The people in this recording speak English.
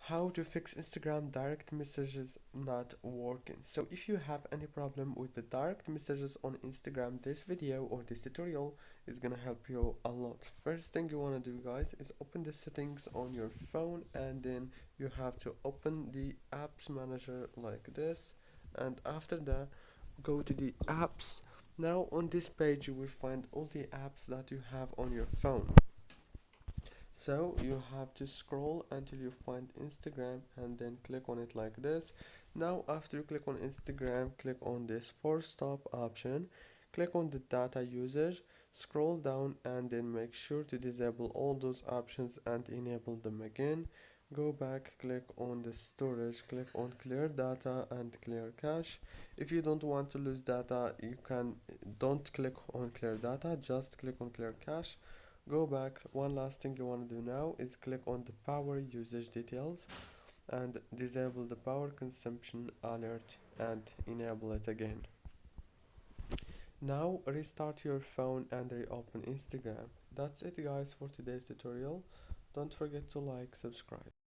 How to fix Instagram direct messages not working. So if you have any problem with the direct messages on Instagram, this video or this tutorial is gonna help you a lot. First thing you wanna do, guys, is open the settings on your phone, and then you have to open the apps manager like this, and after that go to the apps. Now on this page you will find all the apps that you have on your phone. So you have to scroll until you find Instagram and then click on it like this. Now after you click on Instagram, click on this force stop option, click on the data usage, scroll down and then make sure to disable all those options and enable them again. Go back, click on the storage, click on clear data and clear cache. If you don't want to lose data, you can don't click on clear data, just click on clear cache. Go back. One last thing you want to do now is click on the power usage details and disable the power consumption alert and enable it again. Now restart your phone and reopen Instagram. That's it, guys, for today's tutorial. Don't forget to like, subscribe.